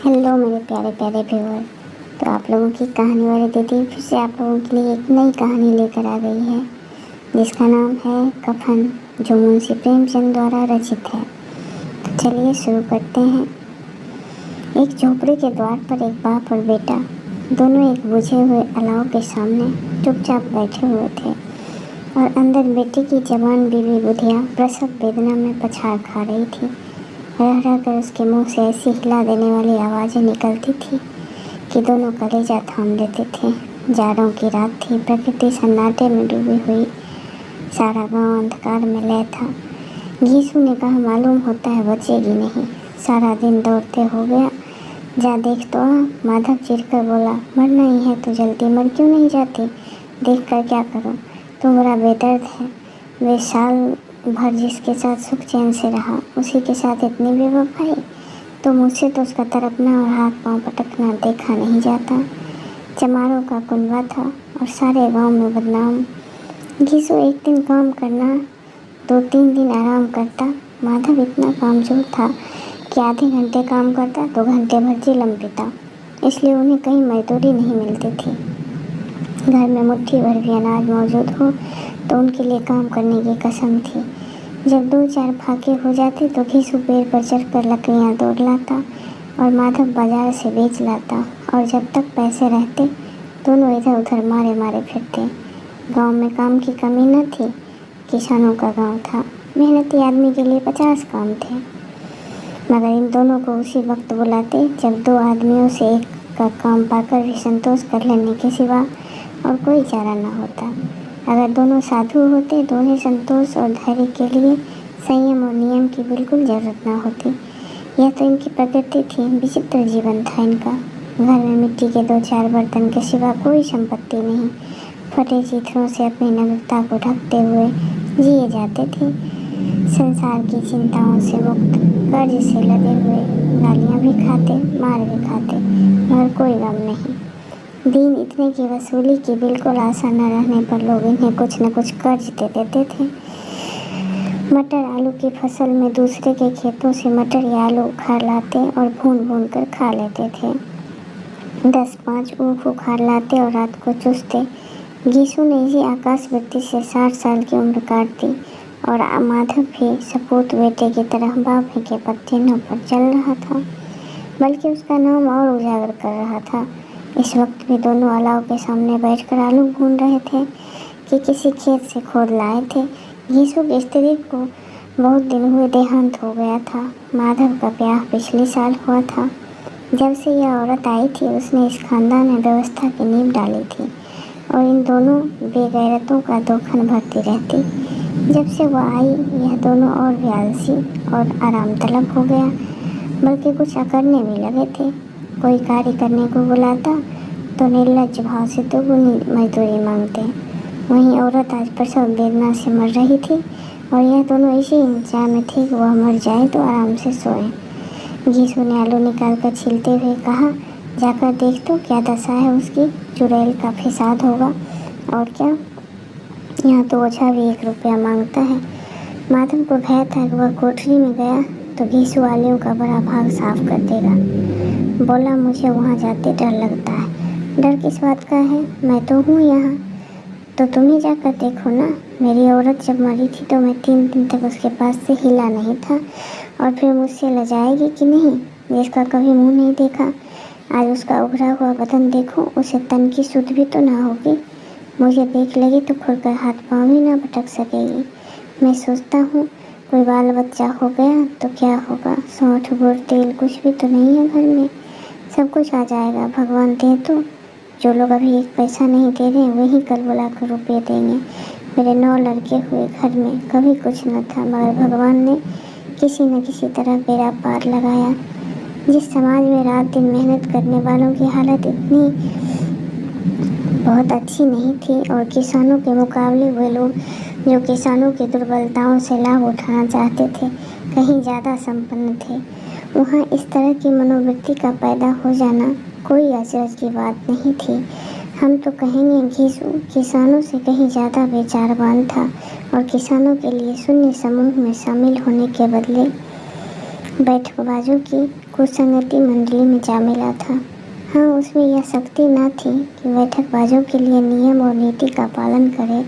Hello मेरे प्यारे प्यारे व्यूअर। तो आप लोगों की कहानी वाली दीदी फिर से आप लोगों के लिए एक नई कहानी लेकर आ गई है, जिसका नाम है कफन, जो मुंशी प्रेमचंद द्वारा रचित है। तो चलिए शुरू करते हैं। एक झोपड़ी के द्वार पर एक बाप और बेटा दोनों एक बुझे हुए अलाव के सामने चुपचाप बैठे हुए थे, और अंदर बेटी की जवान बीवी बुधिया प्रसव वेदना में पछाड़ खा रही थी। रह रह कर उसके मुंह से ऐसी हिला देने वाली आवाज़ें निकलती थी कि दोनों कलेजा थाम लेते थे। जाड़ों की रात थी, प्रकृति सन्नाटे में डूबी हुई, सारा गांव अंधकार में लय था। घीसू ने कहा, मालूम होता है बचेगी नहीं, सारा दिन दौड़ते हो गया, जा देख तो आ। माधव चिढ़कर बोला, मरना ही है तो जल्दी मर क्यों नहीं जाती, देख कर क्या करो, तो बड़ा बेदर्द है। वे साल भर जिसके साथ सुख चैन से रहा, उसी के साथ इतनी बेवफाई, तो मुझसे तो उसका तड़पना और हाथ पांव पटकना देखा नहीं जाता। चमारों का कुनबा था और सारे गांव में बदनाम। घीसू एक दिन काम करना, 2-3 दिन आराम करता। माधव इतना कामचोर था कि आधे घंटे काम करता तो घंटे भर चिलम पीता, इसलिए उन्हें कहीं मजदूरी नहीं मिलती थी। घर में मुट्ठी भर भी अनाज मौजूद हो तो उनके लिए काम करने की कसम थी। जब 2-4 फाके हो जाते तो घीसू पेड़ पर चढ़कर लकड़ियाँ तोड़ लाता और माधव बाजार से बेच लाता, और जब तक पैसे रहते दोनों इधर उधर मारे मारे फिरते। गांव में काम की कमी न थी, किसानों का गांव था, मेहनती आदमी के लिए 50 काम थे, मगर इन दोनों को उसी वक्त बुलाते जब 2 आदमियों से एक का काम पाकर भी संतोष कर लेने के सिवा और कोई चारा न होता। अगर दोनों साधु होते तो उन्हें संतोष और धैर्य के लिए संयम और नियम की बिल्कुल ज़रूरत न होती। यह तो इनकी प्रकृति थी, विचित्र जीवन था इनका। घर में मिट्टी के 2-4 बर्तन के सिवा कोई संपत्ति नहीं, फटे चिथड़ों से अपनी नग्नता को ढकते हुए जिए जाते थे, संसार की चिंताओं से मुक्त, कर्ज से लदे हुए, गालियाँ भी खाते, मार भी खाते, मगर कोई गम नहीं। दिन इतने की वसूली की बिल्कुल आशा न रहने पर लोग इन्हें कुछ न कुछ कर्ज दे देते थे। मटर आलू की फसल में दूसरे के खेतों से मटर या आलू उखाड़ लाते और भून भून कर खा लेते थे। 10-5 ऊख उखाड़ लाते और रात को चूसते। घीसू ने इसी आकाशवृत्ति से 60 साल की उम्र काट दी, और माधव भी सपूत बेटे की तरह बाप के पत्तियों पर चल रहा था, बल्कि उसका नाम और उजागर कर रहा था। इस वक्त भी दोनों अलाव के सामने बैठकर आलू भून रहे थे कि किसी खेत से खोद लाए थे। घीसू की स्त्री को बहुत दिन हुए देहांत हो गया था। माधव का ब्याह पिछले साल हुआ था। जब से यह औरत आई थी उसने इस खानदान में व्यवस्था की नींव डाली थी, और इन दोनों बेगैरतों का दोखन भरती रहती। जब से वह आई यह दोनों और भी आलसी और आराम तलब हो गया, बल्कि कुछ अकड़ने भी लगे थे। कोई कार्य करने को बुलाता तो निर्लज्ज भाव से दोगुनी मजदूरी मांगते। वहीं औरत आज प्रसव वेदना से मर रही थी, और यह दोनों इसी इंतजार में थे कि वह मर जाए तो आराम से सोए। घीसू ने आलू निकाल कर छीलते हुए कहा, जाकर देख तो क्या दशा है उसकी, चुड़ैल का फिसाद होगा और क्या, यहाँ तो ओझा भी 1 रुपया मांगता है। माधव को भय था कि वह कोठरी में गया तो घीसू वालियों का बड़ा भाग साफ कर देगा। बोला, मुझे वहाँ जाते डर लगता है। डर किस बात का है, मैं तो हूँ यहाँ, तो तुम ही जाकर देखो ना। मेरी औरत जब मरी थी तो मैं 3 दिन तक उसके पास से हिला नहीं था, और फिर मुझसे लजाएगी कि नहीं, जिसका कभी मुंह नहीं देखा। आज उसका उभरा हुआ बदन देखो, उसे तन की सुध भी तो ना होगी। मुझे देख लेगी तो खुलकर हाथ पाँव भी ना पटक सकेगी। मैं सोचता हूँ कोई बाल बच्चा हो गया तो क्या होगा, सौंठ गुड़ तेल कुछ भी तो नहीं है घर में, सब कुछ आ जाएगा, भगवान दे तो। जो लोग अभी 1 पैसा नहीं दे रहे वही कल बुलाकर रुपये देंगे। मेरे 9 लड़के हुए, घर में कभी कुछ न था, मगर भगवान ने किसी न किसी तरह बेड़ा पार लगाया। जिस समाज में रात दिन मेहनत करने वालों की हालत इतनी बहुत अच्छी नहीं थी, और किसानों के मुकाबले वे लोग जो किसानों की दुर्बलताओं से लाभ उठाना चाहते थे कहीं ज़्यादा संपन्न थे, वहाँ इस तरह की मनोवृत्ति का पैदा हो जाना कोई अचरज की बात नहीं थी। हम तो कहेंगे घीसू किसानों से कहीं ज़्यादा बेचारवान था, और किसानों के लिए शून्य समूह में शामिल होने के बदले बैठकबाजों की कुसंगति मंडली में जा मिला था। हाँ, उसमें यह शक्ति न थी कि बैठकबाजों के लिए नियम और नीति का पालन करे,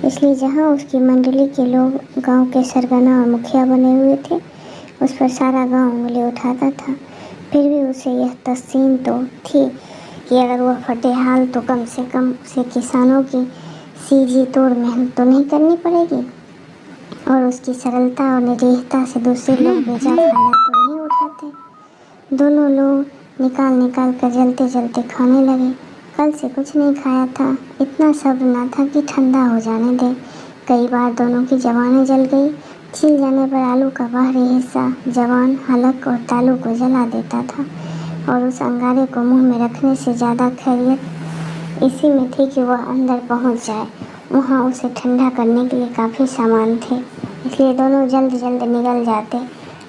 इसलिए जहाँ उसकी मंडली के लोग गांव के सरगना और मुखिया बने हुए थे, उस पर सारा गांव उंगली उठाता था। फिर भी उसे यह तस्लीम तो थी कि अगर वह फटे हाल तो कम से कम उसे किसानों की सीधी तोड़ मेहनत तो नहीं करनी पड़ेगी, और उसकी सरलता और निरीहता से दूसरे लोग बेजा फायदा तो नहीं उठाते। दोनों लोग निकाल कर जलते जलते खाने लगे। कल से कुछ नहीं खाया था, इतना सब्र न था कि ठंडा हो जाने दे। कई बार दोनों की जवानें जल गई। छिल जाने पर आलू का बाहरी हिस्सा जवान, हलक और तालू को जला देता था, और उस अंगारे को मुंह में रखने से ज़्यादा खैरियत इसी में थी कि वह अंदर पहुंच जाए। वहाँ उसे ठंडा करने के लिए काफ़ी सामान थे, इसलिए दोनों जल्द जल्द निकल जाते।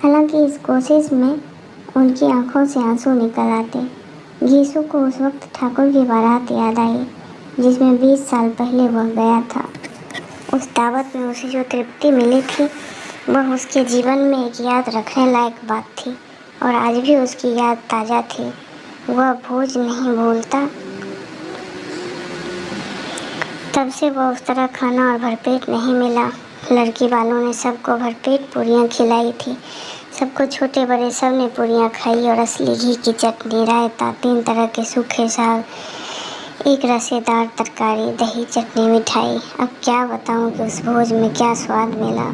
हालांकि इस कोशिश में उनकी आंखों से आंसू निकल आते। घीसू को उस वक्त ठाकुर की बारात याद आई, जिसमें 20 साल पहले वह गया था। उस दावत में उसे जो तृप्ति मिली थी, वह उसके जीवन में एक याद रखने लायक बात थी, और आज भी उसकी याद ताज़ा थी। वह भोज नहीं भूलता। तब से वह उस तरह खाना और भरपेट नहीं मिला। लड़की वालों ने सबको भरपेट पूरियाँ खिलाई थी। सबको, छोटे बड़े, सब ने पूरियाँ खाई, और असली घी की चटनी, रायता, 3 तरह के सूखे साग, एक रसेदार तरकारी, दही, चटनी, मिठाई। अब क्या बताऊं कि उस भोज में क्या स्वाद मिला।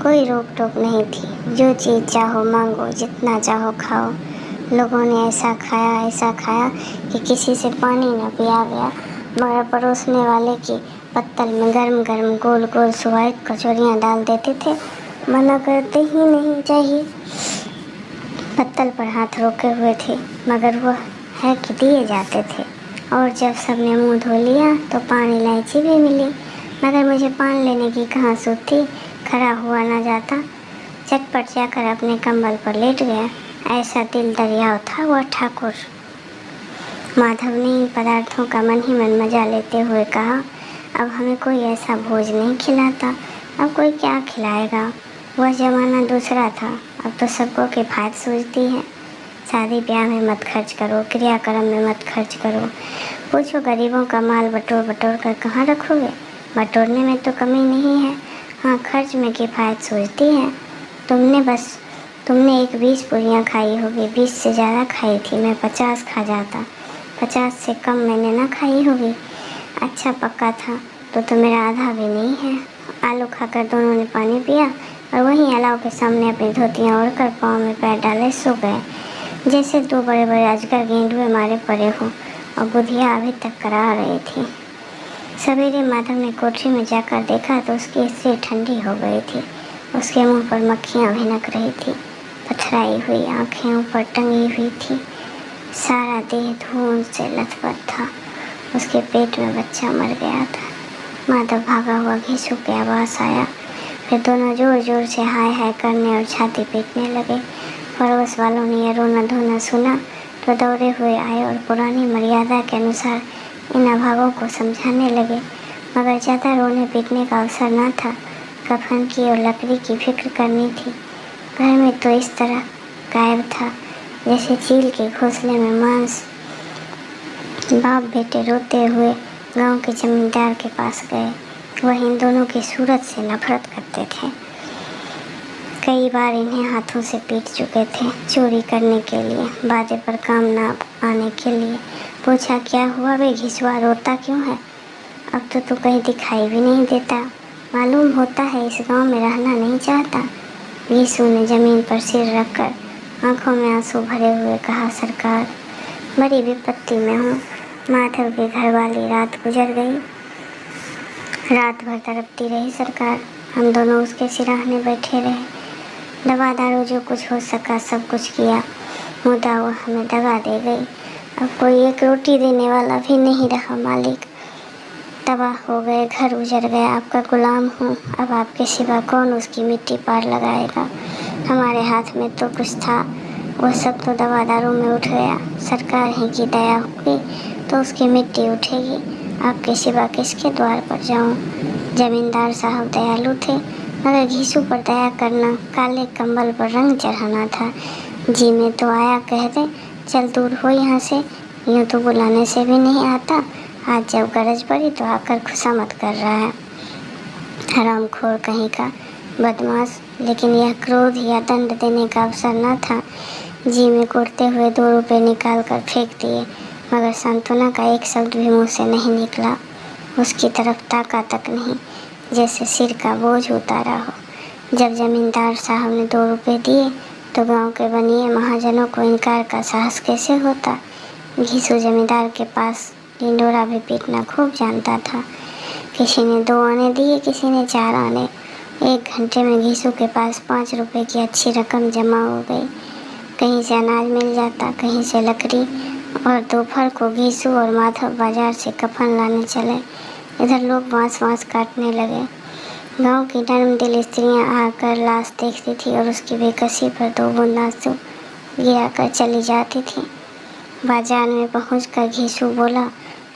कोई रोक टोक नहीं थी, जो चीज़ चाहो मांगो, जितना चाहो खाओ। लोगों ने ऐसा खाया कि किसी से पानी न पिया गया, मगर परोसने वाले की पत्तल में गर्म गर्म गोल गोल स्वादिष्ट कचौरियाँ डाल देते थे। मना करते ही नहीं चाहिए। पत्तल पर हाथ रोके हुए थे, मगर वह है कि दिए जाते थे। और जब सबने मुंह धो लिया तो पान इलायची भी मिली, मगर मुझे पान लेने की कहाँ सूझ थी। खड़ा हुआ न जाता। चटपट जाकर अपने कंबल पर लेट गया। ऐसा दिल दरियाव था वह ठाकुर। माधव ने इन पदार्थों का मन ही मन मजा लेते हुए कहा, अब हमें कोई ऐसा भोज नहीं खिलाता, अब कोई क्या खिलाएगा। वह जमाना दूसरा था, अब तो सबको किफ़ायत सूझती है। शादी ब्याह में मत खर्च करो, क्रियाक्रम में मत खर्च करो। पूछो गरीबों का माल बटोर बटोर कर कहाँ रखोगे। बटोरने में तो कमी नहीं है, हाँ खर्च में किफ़ायत सूझती है। तुमने एक 20 पूरियाँ खाई होगी, 20 से ज़्यादा खाई थी। मैं 50 खा जाता, 50 से कम मैंने ना खाई होगी। अच्छा पक्का था तो मेरा आधा भी नहीं है। आलू खाकर दोनों ने पानी पिया, और वहीं अलाव के सामने अपनी धोतियाँ ओढ़कर पाँव में पैर डाले सो गए, जैसे 2 बड़े बड़े अजगर गेंडुए मारे पड़े हों, और बुधिया अभी तक करा रही थी। सवेरे माधव ने कोठरी में जाकर देखा तो उसकी स्त्री ठंडी हो गई थी। उसके मुंह पर मक्खियाँ भिनक रही थी, पथराई हुई आँखें ऊपर टंगी हुई थी, सारा देह धुआं से लथपथ था। उसके पेट में बच्चा मर गया था। माधव भागा हुआ घीसू के आवाज़ आया। फिर दोनों जोर जोर से हाय हाय करने और छाती पीटने लगे। पड़ोस वालों ने यह रोना धोना सुना तो दौड़े हुए आए और पुरानी मर्यादा के अनुसार इन अभावों को समझाने लगे, मगर ज़्यादा रोने पीटने का अवसर न था। कफन की और लकड़ी की फिक्र करनी थी। घर में तो इस तरह गायब था जैसे चील के घोंसले में मांस। बाप बेटे रोते हुए गांव के जमींदार के पास गए। वह इन दोनों की सूरत से नफरत करते थे। कई बार इन्हें हाथों से पीट चुके थे, चोरी करने के लिए, बाजे पर काम ना आने के लिए। पूछा क्या हुआ बे घिसुआ, रोता क्यों है? अब तो तू कहीं दिखाई भी नहीं देता, मालूम होता है इस गांव में रहना नहीं चाहता। घिसू ने जमीन पर सिर रखकर आंखों में आंसू भरे हुए कहा, सरकार बड़ी विपत्ति में हूँ। माधव की घरवाली रात गुजर गई। रात भर तड़पती रही सरकार। हम दोनों उसके सिराहने बैठे रहे। दवा दारू जो कुछ हो सका सब कुछ किया, मुदा वो हमें दगा दे गई। अब कोई एक रोटी देने वाला भी नहीं रहा मालिक। तबाह हो गए, घर उजड़ गया। आपका गुलाम हूँ, अब आपके सिवा कौन उसकी मिट्टी पार लगाएगा। हमारे हाथ में तो कुछ था, वह सब तो दवा दारू में उठ गया। सरकार ही की दया होगी तो उसकी मिट्टी उठेगी। आपके सिवा किसके द्वार पर जाऊँ? जमींदार साहब दयालु थे, मगर घीसू पर दया करना, काले कंबल पर रंग चढ़ाना था। जी में तो आया कह दे, चल दूर हो यहाँ से, यूँ तो बुलाने से भी नहीं आता, आज जब गरज पड़ी तो आकर खुशामद कर रहा है। हरामखोर कहीं का, बदमाश। लेकिन यह क्रोध या दंड देने का अवसर न था। जी में कुड़ते हुए 2 रुपये निकाल कर फेंक दिए, मगर सांत्वना का एक शब्द भी मुँह से नहीं निकला। उसकी तरफ ताका तक नहीं, जैसे सिर का बोझ उतारा हो। जब जमींदार साहब ने 2 रुपये दिए तो गांव के बनिए महाजनों को इनकार का साहस कैसे होता। घीसू जमींदार के पास ढिंढोरा भी पीटना खूब जानता था। किसी ने 2 आने दिए, किसी ने 4 आने। 1 घंटे में घीसू के पास 5 रुपये की अच्छी रकम जमा हो गई। कहीं से अनाज मिल जाता, कहीं से लकड़ी, और दोपहर को घीसू और माधव बाजार से कफन लाने चले। इधर लोग बाँस काटने लगे। गांव की नर्मदिल स्त्रियां आकर लाश देखती थी और उसकी बेकसी पर 2 बूंद आंसू गिराकर चली जाती थी। बाजार में पहुंचकर घीसू बोला,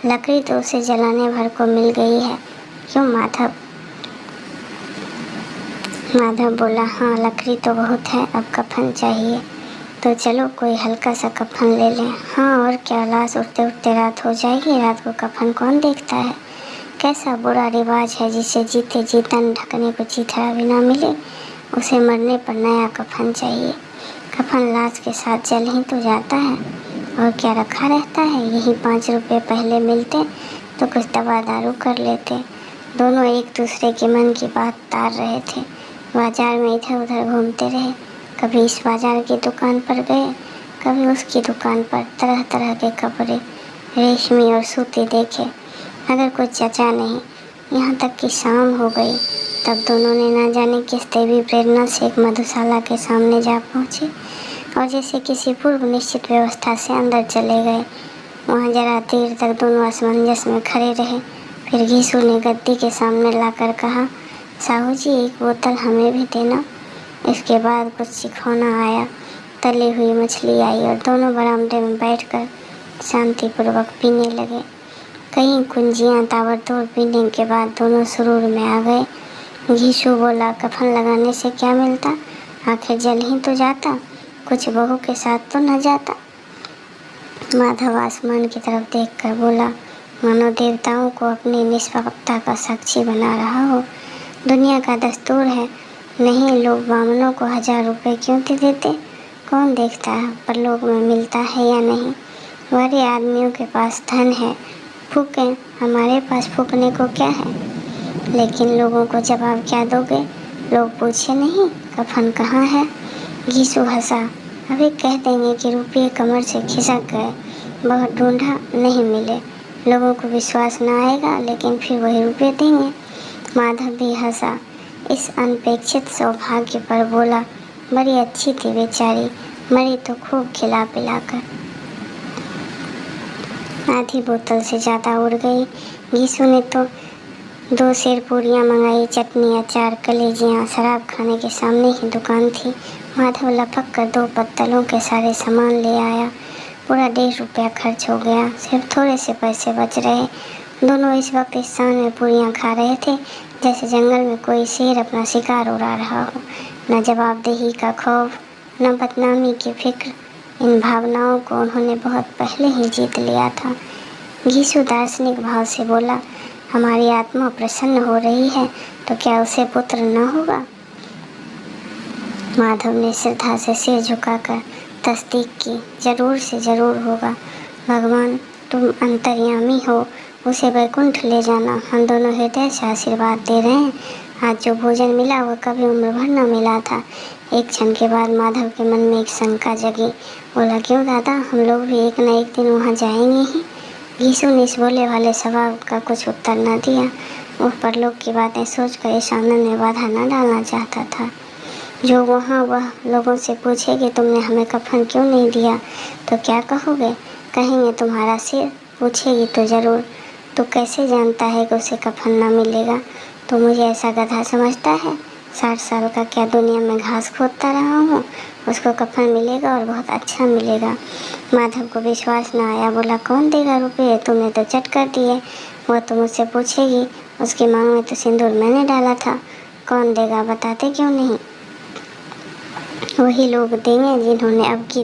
लकड़ी तो उसे जलाने भर को मिल गई है, क्यों माधव? माधव बोला, हाँ लकड़ी तो बहुत है, अब कफन चाहिए तो चलो कोई हल्का सा कफन ले लें। हाँ और क्या, लाश उठते उठते रात हो जाएगी, रात को कफन कौन देखता है? कैसा बुरा रिवाज है जिसे जीते जी तन ढकने को चीथड़ा भी ना मिले, उसे मरने पर नया कफन चाहिए। कफन लाश के साथ जल ही तो जाता है, और क्या रखा रहता है। यही 5 रुपये पहले मिलते तो कुछ दवा दारू कर लेते। दोनों एक दूसरे के मन की बात तार रहे थे। बाजार में इधर उधर घूमते रहे, कभी इस बाजार की दुकान पर गए, कभी उसकी दुकान पर। तरह तरह के कपड़े, रेशमी और सूती देखे, मगर कुछ जचा नहीं। यहाँ तक कि शाम हो गई, तब दोनों ने ना जाने किस दैवी प्रेरणा से एक मधुशाला के सामने जा पहुँचे और जैसे किसी पूर्व निश्चित व्यवस्था से अंदर चले गए। वहाँ जरा देर तक दोनों असमंजस में खड़े रहे। फिर घीसू ने गद्दी के सामने लाकर कहा, साहू जी एक बोतल हमें भी देना। इसके बाद कुछ सिखौना आया, तली हुई मछली आई और दोनों बरामदे में बैठकर शांतिपूर्वक पीने लगे। कई कुंजियाँ ताबड़तोड़ पीने के बाद दोनों सुरूर में आ गए। घीसू बोला, कफन लगाने से क्या मिलता, आखिर जल ही तो जाता, कुछ बहू के साथ तो न जाता। माधव आसमान की तरफ देखकर बोला, मानो देवताओं को अपनी निष्पापता का साक्षी बना रहा हो। दुनिया का दस्तूर है, नहीं लोग बामनों को 1000 रुपये क्यों देते, कौन देखता है परलोक में मिलता है या नहीं। बड़े आदमियों के पास धन है, फूकें, हमारे पास फूकने को क्या है। लेकिन लोगों को जवाब क्या दोगे, लोग पूछे नहीं कफन कहाँ है। घीसू हंसा, अभी कह देंगे कि रुपये कमर से खिसक गए, बहुत ढूंढा नहीं मिले, लोगों को विश्वास न आएगा, लेकिन फिर वही रुपये देंगे। माधव भी हंसा इस अनपेक्षित सौभाग्य पर, बोला, बड़ी अच्छी थी बेचारी, मरी तो खूब खिला पिलाकर। आधी बोतल से ज़्यादा उड़ गई। घीसू ने तो 2 सेर पूरियाँ मंगाई, चटनी, अचार, कलेजियाँ। शराब खाने के सामने ही दुकान थी। माधव लपक कर 2 पत्तलों के सारे सामान ले आया। पूरा 1.5 रुपया खर्च हो गया, सिर्फ थोड़े से पैसे बच रहे। दोनों इस वक्त इस स्थान में पूरियाँ खा रहे थे जैसे जंगल में कोई शेर अपना शिकार उड़ा रहा हो। न जवाबदेही का खौफ, न बदनामी की फिक्र, इन भावनाओं को उन्होंने बहुत पहले ही जीत लिया था। घीसू दार्शनिक भाव से बोला, हमारी आत्मा प्रसन्न हो रही है तो क्या उसे पुत्र न होगा। माधव ने श्रद्धा से सिर झुकाकर तस्दीक की, जरूर से जरूर होगा। भगवान तुम अंतर्यामी हो, उसे वैकुंठ ले जाना। हम दोनों हृदय से आशीर्वाद दे रहे हैं। आज जो भोजन मिला वह कभी उम्र भर न मिला था। एक क्षण के बाद माधव के मन में एक शंका जगी। बोला, क्यों दादा, हम लोग भी एक न एक दिन वहाँ जाएंगे ही। घीसू ने इस बोले वाले सवाल का कुछ उत्तर न दिया। वह परलोक की बातें सोचकर इस आनंद में बाधा न डालना चाहता था। जो वहाँ वह लोगों से पूछे कि तुमने हमें कफन क्यों नहीं दिया तो क्या कहोगे, कहेंगे तुम्हारा सिर। पूछेगी तो ज़रूर, तो कैसे जानता है कि उसे कफन ना मिलेगा। तो मुझे ऐसा गधा समझता है, 60 साल का क्या दुनिया में घास खोदता रहा हूँ, उसको कफन मिलेगा और बहुत अच्छा मिलेगा। माधव को विश्वास न आया। बोला, कौन देगा रुपये, तुमने तो चट कर दिए। वह तो मुझसे पूछेगी, उसकी मांग में तो सिंदूर मैंने डाला था। कौन देगा बताते क्यों नहीं? वही लोग देंगे जिन्होंने अब की